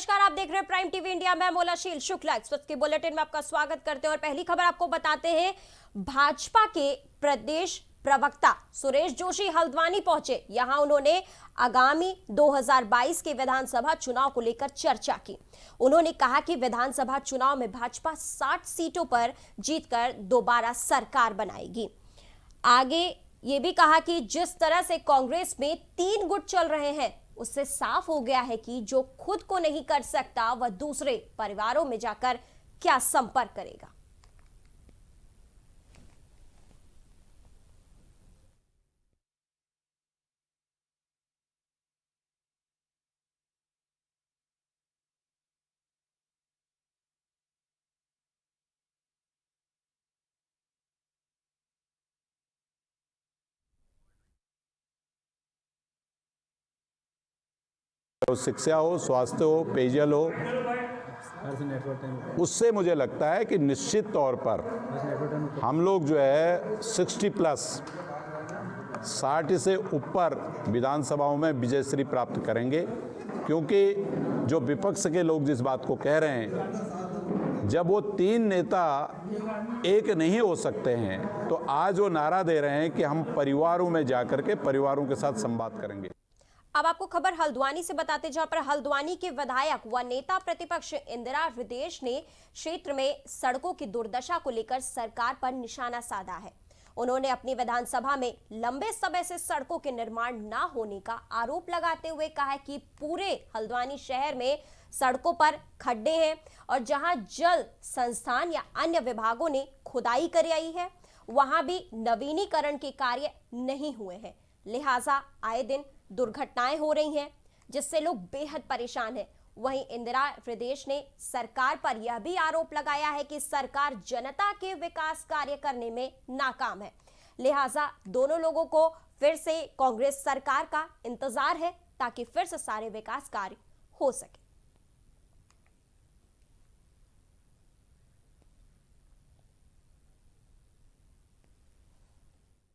नमस्कार, आप देख रहे हैं प्राइम टीवी इंडिया। मैं मोलाशील शुक्ला एक्सप्रेस के बुलेटिन में आपका स्वागत करते हैं और पहली खबर आपको बताते हैं। भाजपा के प्रदेश प्रवक्ता सुरेश जोशी हल्द्वानी पहुंचे। यहां उन्होंने आगामी 2022 के विधानसभा चुनाव को लेकर चर्चा की। उन्होंने कहा कि विधानसभा चुनाव में भाजपा 60 सीटों पर जीतकर दोबारा सरकार बनाएगी। आगे ये भी कहा कि जिस तरह से कांग्रेस में 3 गुट चल रहे हैं, उससे साफ हो गया है कि जो खुद को नहीं कर सकता वह दूसरे परिवारों में जाकर क्या संपर्क करेगा। शिक्षा हो, स्वास्थ्य हो, पेयजल हो, उससे मुझे लगता है कि निश्चित तौर पर हम लोग जो है 60 से ऊपर विधानसभाओं में विजयश्री प्राप्त करेंगे। क्योंकि जो विपक्ष के लोग जिस बात को कह रहे हैं, जब वो 3 नेता एक नहीं हो सकते हैं, तो आज वो नारा दे रहे हैं कि हम परिवारों में जाकर के परिवारों के साथ संवाद करेंगे। अब आपको खबर हल्द्वानी से बताते, जहां पर हल्द्वानी के विधायक व नेता प्रतिपक्ष इंदिरा हृदयेश ने क्षेत्र में सड़कों की दुर्दशा को लेकर सरकार पर निशाना साधा है। उन्होंने अपनी विधानसभा में लंबे समय से सड़कों के निर्माण न होने का आरोप लगाते हुए कहा कि पूरे हल्द्वानी शहर में सड़कों पर खड्डे हैं और जहां जल संस्थान या अन्य विभागों ने खुदाई कराई है, वहां भी नवीनीकरण के कार्य नहीं हुए हैं। लिहाजा आए दिन दुर्घटनाएं हो रही हैं, जिससे लोग बेहद परेशान हैं। वहीं इंदिरा हृदयेश ने सरकार पर यह भी आरोप लगाया है कि सरकार जनता के विकास कार्य करने में नाकाम है। लिहाजा दोनों लोगों को फिर से कांग्रेस सरकार का इंतजार है, ताकि फिर से सारे विकास कार्य हो सके।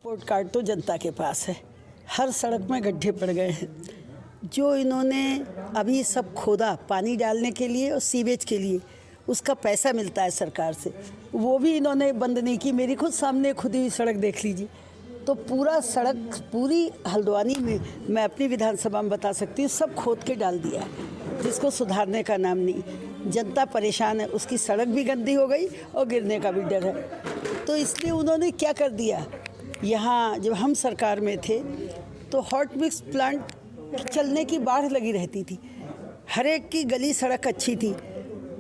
रिपोर्ट कार्ड तो जनता के पास है। हर सड़क में गड्ढे पड़ गए हैं। जो इन्होंने अभी सब खोदा पानी डालने के लिए और सीवेज के लिए, उसका पैसा मिलता है सरकार से, वो भी इन्होंने बंद नहीं की। मेरी खुद सामने खुदी हुई सड़क देख लीजिए। तो पूरा सड़क पूरी हल्द्वानी में मैं अपनी विधानसभा में बता सकती हूँ, सब खोद के डाल दिया है, जिसको सुधारने का नाम नहीं। जनता परेशान है, उसकी सड़क भी गंदी हो गई और गिरने का भी डर है। तो इसलिए उन्होंने क्या कर दिया, यहाँ जब हम सरकार में थे तो हॉट मिक्स प्लांट चलने की बाढ़ लगी रहती थी, हर एक की गली सड़क अच्छी थी।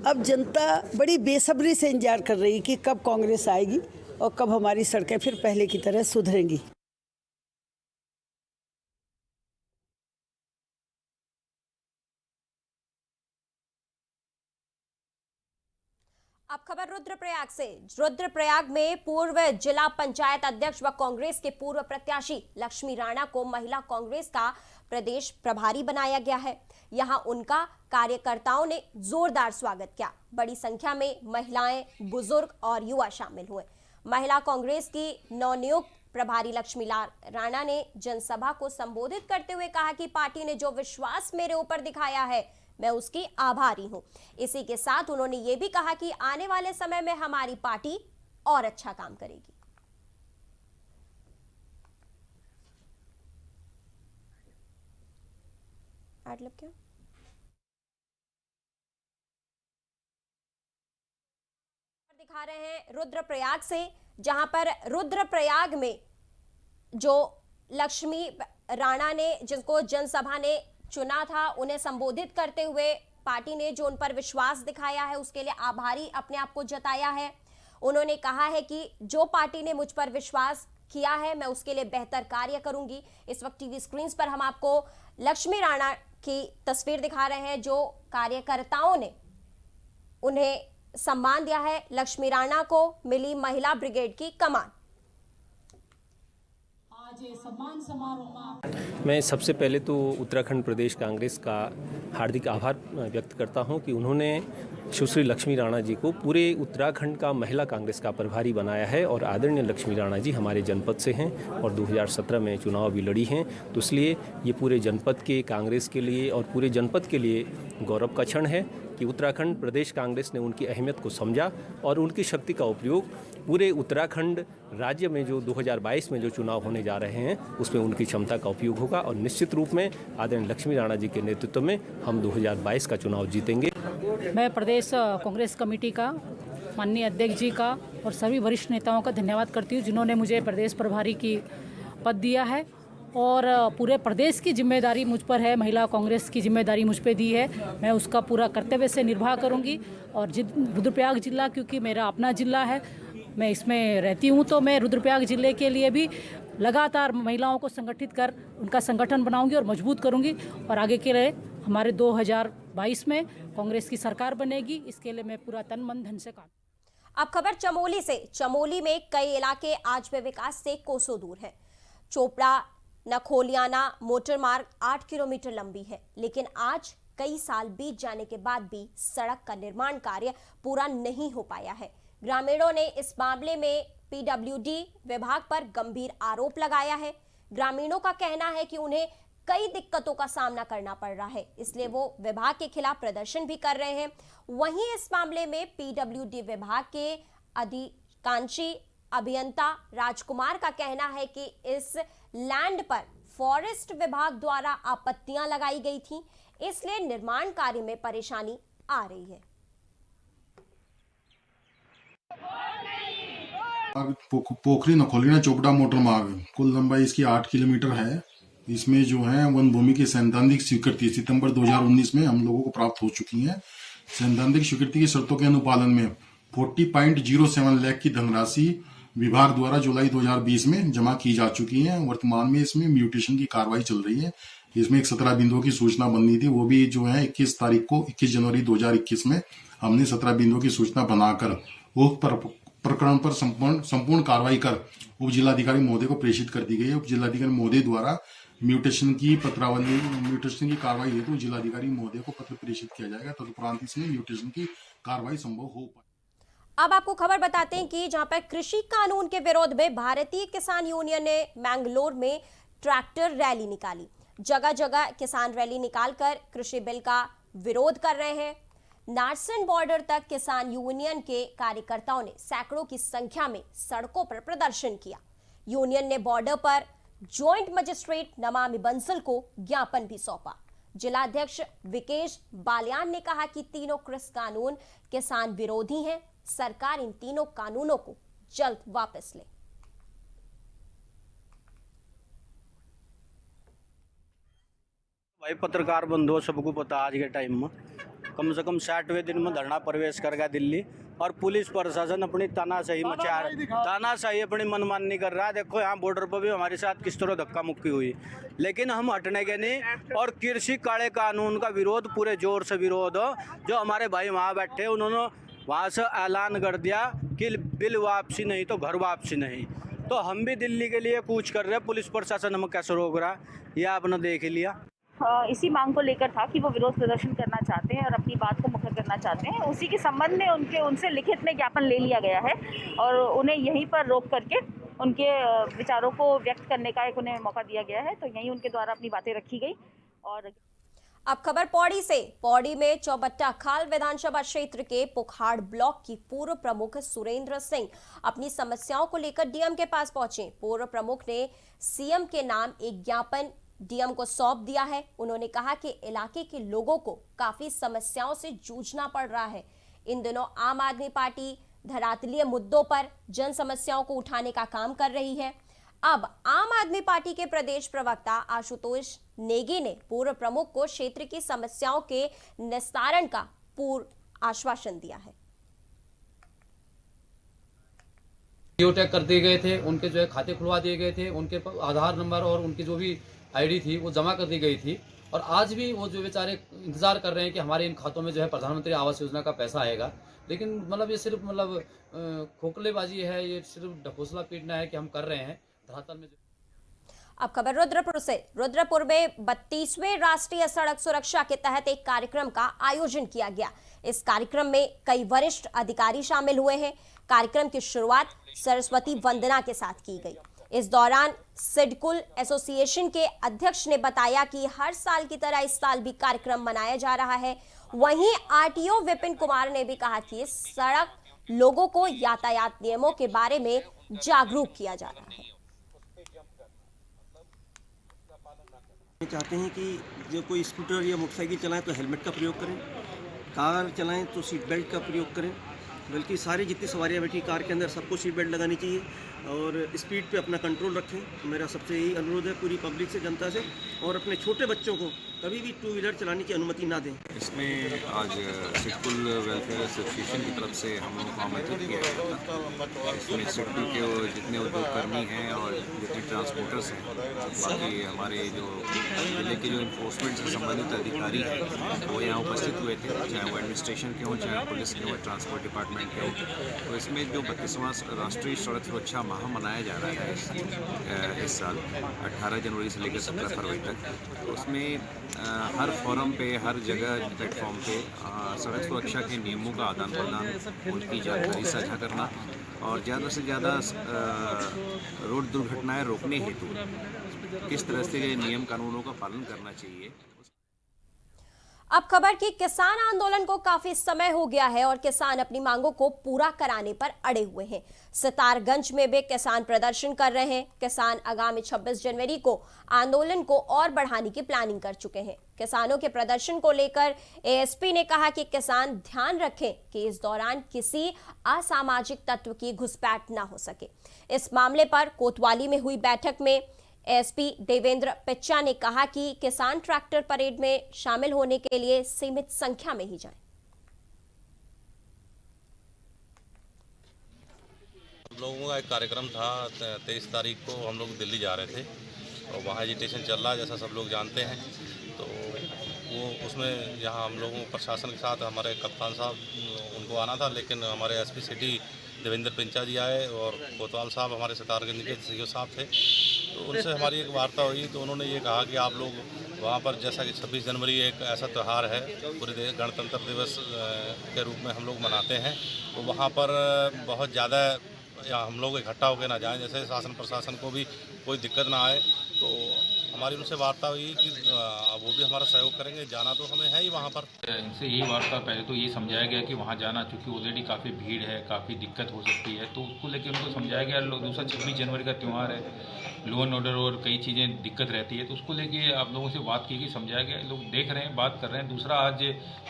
अब जनता बड़ी बेसब्री से इंतजार कर रही कि कब कांग्रेस आएगी और कब हमारी सड़कें फिर पहले की तरह सुधरेंगी। अब खबर रुद्रप्रयाग से। रुद्रप्रयाग में पूर्व जिला पंचायत अध्यक्ष व कांग्रेस के पूर्व प्रत्याशी लक्ष्मी राणा को महिला कांग्रेस का प्रदेश प्रभारी बनाया गया है। यहां उनका कार्यकर्ताओं ने जोरदार स्वागत किया। बड़ी संख्या में महिलाएं, बुजुर्ग और युवा शामिल हुए। महिला कांग्रेस की नवनियुक्त प्रभारी लक्ष्मी राणा ने जनसभा को संबोधित करते हुए कहा कि पार्टी ने जो विश्वास मेरे ऊपर दिखाया है, मैं उसकी आभारी हूं। इसी के साथ उन्होंने ये भी कहा कि आने वाले समय में हमारी पार्टी और अच्छा काम करेगी। मतलब क्या दिखा रहे हैं रुद्रप्रयाग से, जहां पर रुद्रप्रयाग में जो लक्ष्मी राणा ने, जिनको जनसभा ने चुना था, उन्हें संबोधित करते हुए पार्टी ने जो उन पर विश्वास दिखाया है, उसके लिए आभारी अपने आप को जताया है। उन्होंने कहा है कि जो पार्टी ने मुझ पर विश्वास किया है, मैं उसके लिए बेहतर कार्य करूंगी। इस वक्त टीवी स्क्रीन पर हम आपको लक्ष्मी राणा की तस्वीर दिखा रहे हैं, जो कार्यकर्ताओं ने उन्हें सम्मान दिया है। लक्ष्मी राणा को मिली महिला ब्रिगेड की कमान। आज मैं सबसे पहले तो उत्तराखंड प्रदेश कांग्रेस का हार्दिक आभार व्यक्त करता हूं कि उन्होंने सुश्री लक्ष्मी राणा जी को पूरे उत्तराखंड का महिला कांग्रेस का प्रभारी बनाया है और आदरणीय लक्ष्मी राणा जी हमारे जनपद से हैं और 2017 में चुनाव भी लड़ी हैं, तो इसलिए ये पूरे जनपद के कांग्रेस के लिए और पूरे जनपद के लिए गौरव का क्षण है कि उत्तराखंड प्रदेश कांग्रेस ने उनकी अहमियत को समझा और उनकी शक्ति का उपयोग पूरे उत्तराखंड राज्य में जो 2022 में जो चुनाव होने जा रहे हैं उसमें उनकी क्षमता का उपयोग होगा और निश्चित रूप में आदरणीय लक्ष्मी राणा जी के नेतृत्व में हम 2022 का चुनाव जीतेंगे। मैं प्रदेश कांग्रेस कमेटी का माननीय अध्यक्ष जी का और सभी वरिष्ठ नेताओं का धन्यवाद करती हूँ जिन्होंने मुझे प्रदेश प्रभारी की पद दिया है और पूरे प्रदेश की जिम्मेदारी मुझ पर है, महिला कांग्रेस की जिम्मेदारी मुझ पे दी है। मैं उसका पूरा कर्तव्य से निर्वाह करूंगी और रुद्रप्रयाग जिला क्योंकि मेरा अपना जिला है, मैं इसमें रहती हूं, तो मैं रुद्रप्रयाग जिले के लिए भी लगातार महिलाओं को संगठित कर उनका संगठन बनाऊंगी और मजबूत करूंगी और आगे के लिए हमारे 2022 में कांग्रेस की सरकार बनेगी, इसके लिए मैं पूरा तन मन धन से काम। अब खबर चमोली से। चमोली में कई इलाके आज भी विकास से कोसों दूर हैं। चोपड़ा नखोलियाना मोटर मार्ग 8 किलोमीटर लंबी है, लेकिन आज कई साल बीत जाने के बाद भी सड़क का निर्माण कार्य पूरा नहीं हो पाया है। ग्रामीणों ने इस मामले में पीडब्ल्यूडी विभाग पर गंभीर आरोप लगाया है। ग्रामीणों का कहना है कि उन्हें कई दिक्कतों का सामना करना पड़ रहा है, इसलिए वो विभाग के खिलाफ प्रदर्शन भी कर रहे हैं। वहीं इस मामले में पीडब्ल्यूडी विभाग के अधिकांशी अभियंता राजकुमार का कहना है कि इस लैंड पर फॉरेस्ट विभाग द्वारा आपत्तियां लगाई गई थी, इसलिए निर्माण कार्य में परेशानी आ रही है। पोखरी नखोलियाना चोपड़ा मोटर मार्ग कुल लंबाई इसकी 8 किलोमीटर है। इसमें जो है वन भूमि की सैद्धांतिक स्वीकृति सितंबर 2019 में हम लोगों को प्राप्त हो चुकी है। सैद्धांतिक स्वीकृति की शर्तों के अनुपालन में 40.07 लाख की धनराशि विभाग द्वारा जुलाई 2020 में जमा की जा चुकी है। वर्तमान में इसमें म्यूटेशन की कार्रवाई चल रही है। इसमें एक 17 बिंदुओं की सूचना बननी थी, वो भी जो है 21 जनवरी 2021 में हमने 17 बिंदुओं की सूचना बनाकर उक्त प्रकरण पर संपूर्ण कार्रवाई कर उप जिलाधिकारी महोदय को प्रेषित कर दी गई है। उप जिलाधिकारी महोदय द्वारा म्यूटेशन की कार्रवाई हेतु जिलाधिकारी महोदय को पत्र प्रेषित किया जाएगा, तदुपरांत इसमें म्यूटेशन की कार्रवाई संभव हो पाए। अब आपको खबर बताते हैं कि जहां पर कृषि कानून के विरोध में भारतीय किसान यूनियन ने मैंगलोर में ट्रैक्टर रैली निकाली। जगह जगह किसान रैली निकालकर कृषि बिल का विरोध कर रहे हैं। नारसन बॉर्डर तक किसान यूनियन के कार्यकर्ताओं ने सैकड़ों की संख्या में सड़कों पर प्रदर्शन किया। यूनियन ने बॉर्डर पर ज्वाइंट मजिस्ट्रेट नमामि बंसल को ज्ञापन भी सौंपा। जिलाध्यक्ष विकेश बालियान ने कहा कि तीनों कृषि कानून किसान विरोधी हैं, सरकार इन तीनों कानूनों को जल्द वापस ले। भाई पत्रकार बंधुओं सबको पता, आज के टाइम में कम से कम 60वें दिन में धरना प्रवेश कर गया दिल्ली और पुलिस प्रशासन अपनी तानाशाही अपनी मनमानी कर रहा है। देखो यहाँ बॉर्डर पर भी हमारे साथ किस तरह धक्का मुक्की हुई, लेकिन हम हटने के नहीं। और कृषि काले कानून का विरोध पूरे जोर से विरोध, जो हमारे भाई वहाँ बैठे उन्होंने वहाँ से ऐलान कर दिया कि बिल वापसी नहीं तो घर वापसी नहीं। तो हम भी दिल्ली के लिए कूच कर रहे हैं, पुलिस प्रशासन हमें कैसे रोक रहा है ये आपने देख लिया। इसी मांग को लेकर था कि वो विरोध प्रदर्शन करना चाहते हैं और अपनी बात को मुखर करना चाहते हैं। उसी के संबंध में उनसे लिखित में ज्ञापन ले लिया गया है और उन्हें यहीं पर रोक करके उनके विचारों को व्यक्त करने का उन्हें मौका दिया गया है। तो यहीं उनके द्वारा अपनी बातें रखी गई। और अब खबर पौड़ी से। पौड़ी में चौबट्टा खाल विधानसभा क्षेत्र के पुखाड़ ब्लॉक की पूर्व प्रमुख सुरेंद्र सिंह अपनी समस्याओं को लेकर डीएम के पास पहुंचे। पूर्व प्रमुख ने सीएम के नाम एक ज्ञापन डीएम को सौंप दिया है। उन्होंने कहा कि इलाके के लोगों को काफी समस्याओं से जूझना पड़ रहा है। इन दिनों आम आदमी पार्टी धरातलीय मुद्दों पर जन समस्याओं को उठाने का काम कर रही है। अब आम आदमी पार्टी के प्रदेश प्रवक्ता आशुतोष नेगी ने पूर्व प्रमुख को क्षेत्र की समस्याओं के निस्तारण का पूर्ण आश्वासन दिया है। जियो टैग कर दिए गए थे, उनके जो है खाते खुलवा दिए गए थे, उनके आधार नंबर और उनकी जो भी आईडी थी वो जमा कर दी गई थी। और आज भी वो जो बेचारे इंतजार कर रहे हैं कि हमारे इन खातों में जो है प्रधानमंत्री आवास योजना का पैसा आएगा। लेकिन मतलब ये सिर्फ खोखलेबाजी है, ये सिर्फ ढकोसला पीटना है कि हम कर रहे हैं। धरातल में अब खबर रुद्रपुर से। रुद्रपुर में 32वें राष्ट्रीय सड़क सुरक्षा के तहत एक कार्यक्रम का आयोजन किया गया। इस कार्यक्रम में कई वरिष्ठ अधिकारी शामिल हुए हैं। कार्यक्रम की शुरुआत सरस्वती वंदना के साथ की गई। इस दौरान सिडकुल एसोसिएशन के अध्यक्ष ने बताया कि हर साल की तरह इस साल भी कार्यक्रम मनाया जा रहा है। वहीं आरटीओ विपिन कुमार ने भी कहा कि सड़क लोगों को यातायात नियमों के बारे में जागरूक किया जा रहा है। चाहते हैं कि जो कोई स्कूटर या मोटरसाइकिल चलाएं तो हेलमेट का प्रयोग करें, कार चलाएं तो सीट बेल्ट का प्रयोग करें, बल्कि सारी जितनी सवारियां बैठी कार के अंदर सबको सीट बेल्ट लगानी चाहिए और स्पीड पे अपना कंट्रोल रखें। तो मेरा सबसे यही अनुरोध है पूरी पब्लिक से, जनता से, और अपने छोटे बच्चों को कभी भी टू व्हीलर चलाने की अनुमति ना दें। इसमें आज सिडकुल वेलफेयर एसोसिएशन की तरफ से हम लोगों को आमंत्रित किया गया था। इसमें सिडकुल के जितने उद्योगकर्मी हैं और जितने ट्रांसपोर्टर्स हैं, बाकी हमारे जो जिले के जो इन्फोर्समेंट से संबंधित अधिकारी हैं वो यहाँ उपस्थित हुए थे, चाहे वो एडमिनिस्ट्रेशन के हों, चाहे पुलिस के हों, ट्रांसपोर्ट डिपार्टमेंट के हों। तो इसमें जो 32वां राष्ट्रीय सड़क सुरक्षा माह मनाया जा रहा है इस साल 18 जनवरी से लेकर 17 फरवरी तक, तो उसमें हर फोरम पे, हर जगह प्लेटफॉर्म पे सड़क सुरक्षा के नियमों का आदान प्रदान, उनकी जानकारी साझा करना और ज़्यादा से ज़्यादा रोड दुर्घटनाएं रोकने हेतु किस तरह से नियम कानूनों का पालन करना चाहिए। अब खबर कि किसान आंदोलन को काफी समय हो गया है और किसान अपनी मांगों को पूरा कराने पर अड़े हुए हैं। सितारगंज में भी किसान प्रदर्शन कर रहे हैं। किसान आगामी 26 जनवरी को आंदोलन को और बढ़ाने की प्लानिंग कर चुके हैं। किसानों के प्रदर्शन को लेकर एएसपी ने कहा कि किसान ध्यान रखें कि इस दौरान किसी असामाजिक तत्व की घुसपैठ न हो सके। इस मामले पर कोतवाली में हुई बैठक में एसपी देवेंद्र पिच्चा ने कहा कि किसान ट्रैक्टर परेड में शामिल होने के लिए सीमित संख्या में ही जाएं। लोगों का एक कार्यक्रम था 23 तारीख को, हम लोग दिल्ली जा रहे थे और वहाँ एजिटेशन चल रहा है, जैसा सब लोग जानते हैं। तो वो उसमें यहाँ हम लोगों प्रशासन के साथ हमारे कप्तान साहब उनको आना था, लेकिन हमारे एसपी सिटी देवेंद्र पिंचा जी आए और कोतवाल साहब हमारे सितारगंज के सीओ साहब थे। तो उनसे हमारी एक वार्ता हुई, तो उन्होंने ये कहा कि आप लोग वहाँ पर, जैसा कि 26 जनवरी एक ऐसा त्यौहार है पूरे देश गणतंत्र दिवस के रूप में हम लोग मनाते हैं, तो वहाँ पर बहुत ज़्यादा हम लोग इकट्ठा होकर ना जाएं, जैसे शासन प्रशासन को भी कोई दिक्कत ना आए। तो हमारी उनसे वार्ता हुई कि वो भी हमारा सहयोग करेंगे, जाना तो हमें है ही वहाँ पर। इनसे यही वार्ता, पहले तो ये समझाया गया कि वहाँ जाना चूँकि ऑलरेडी काफ़ी भीड़ है, काफ़ी दिक्कत हो सकती है, तो उसको लेकर उनको समझाया गया। दूसरा 26 जनवरी का त्यौहार है, लॉ एंड ऑर्डर और कई चीज़ें दिक्कत रहती है, तो उसको लेके आप लोगों से बात की गई, समझाया गया। लोग देख रहे हैं, बात कर रहे हैं। दूसरा आज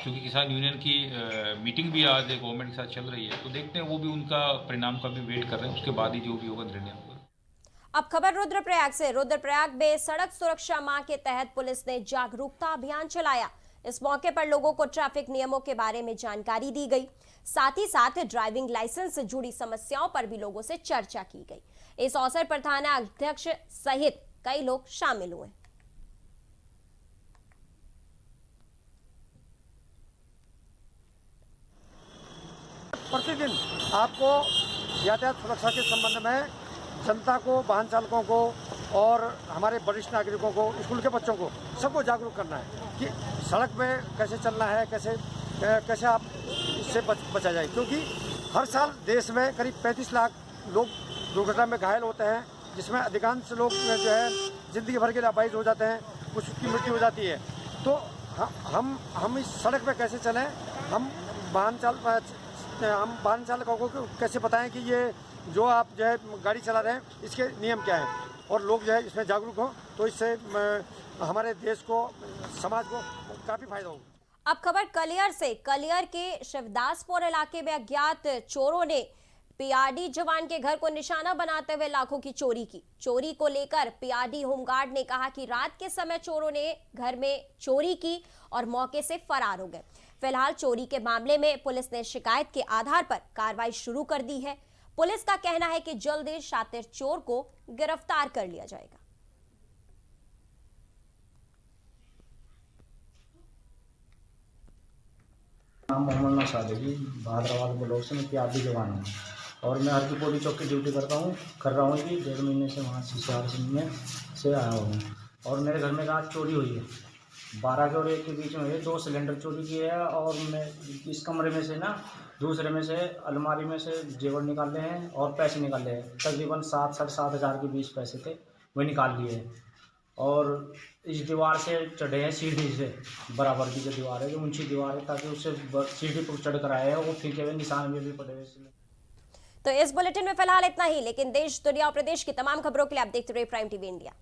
चूँकि किसान यूनियन की मीटिंग भी आज गवर्नमेंट के साथ चल रही है, तो देखते हैं, वो भी उनका परिणाम का भी वेट कर रहे हैं, उसके बाद ही जो भी होगा निर्णय होगा। अब खबर रुद्रप्रयाग से। रुद्रप्रयाग में सड़क सुरक्षा माह के तहत पुलिस ने जागरूकता अभियान चलाया। इस मौके पर लोगों को ट्रैफिक नियमों के बारे में जानकारी दी गई। साथ ही साथ ड्राइविंग लाइसेंस से जुड़ी समस्याओं पर भी लोगों से चर्चा की गई। इस अवसर पर थाना अध्यक्ष सहित कई लोग शामिल हुए। प्रतिदिन आपको यातायात सुरक्षा के संबंध में जनता को, वाहन चालकों को और हमारे वरिष्ठ नागरिकों को, स्कूल के बच्चों को, सबको जागरूक करना है कि सड़क पे कैसे चलना है, कैसे आप इससे बचा जाए। क्योंकि हर साल देश में करीब 35 लाख लोग दुर्घटना में घायल होते हैं, जिसमें अधिकांश लोग जो है ज़िंदगी भर के लिए अपाहिज हो जाते हैं, कुछ की मृत्यु हो जाती है। तो हम इस सड़क पे कैसे चलें, हम वाहन चालकों को कैसे बताएं कि ये जो आप जो है गाड़ी चला रहे हैं, इसके नियम क्या हैं, और लोग जो है इसमें जागरूक हों, तो इससे हमारे देश को, समाज को काफ़ी फायदा होगा। अब खबर कलियर से। कलियर के शिवदासपुर इलाके में अज्ञात चोरों ने पीआरडी जवान के घर को निशाना बनाते हुए लाखों की चोरी की। चोरी को लेकर पीआरडी होमगार्ड ने कहा कि रात के समय चोरों ने घर में चोरी की और मौके से फरार हो गए। फिलहाल चोरी के मामले में पुलिस ने शिकायत के आधार पर कार्रवाई शुरू कर दी है। पुलिस का कहना है कि जल्द ही शातिर चोर को गिरफ्तार कर लिया जाएगा। नाम मोहम्मद नौशाद है जी, भादराबाद ब्लॉक से मैं पीआरडी जवान हूँ। और मैं हरकीपौड़ी चौक की ड्यूटी कर रहा हूँ कि 1.5 महीने से वहाँ सिंह में से आया हूँ। और मेरे घर में रात चोरी हुई है, 12 के और 1 के बीच में 2 सिलेंडर चोरी किए हैं। और मैं इस कमरे में से ना दूसरे में से अलमारी में से जेवर निकाले हैं और पैसे निकाले हैं, तकरीबन 7-7.5 हज़ार के 20 पैसे थे, वही निकाल लिए हैं। और इस दीवार से चढ़े हैं, सीढ़ी से बराबर की जो दीवार है, जो ऊंची दीवार है, ताकि उससे सीढ़ी पर चढ़ कर आए हैं। वो फीके हुए निशान में भी पड़े हुए। तो इस बुलेटिन में फिलहाल इतना ही, लेकिन देश, दुनिया और प्रदेश की तमाम खबरों के लिए आप देखते रहिए प्राइम टीवी इंडिया।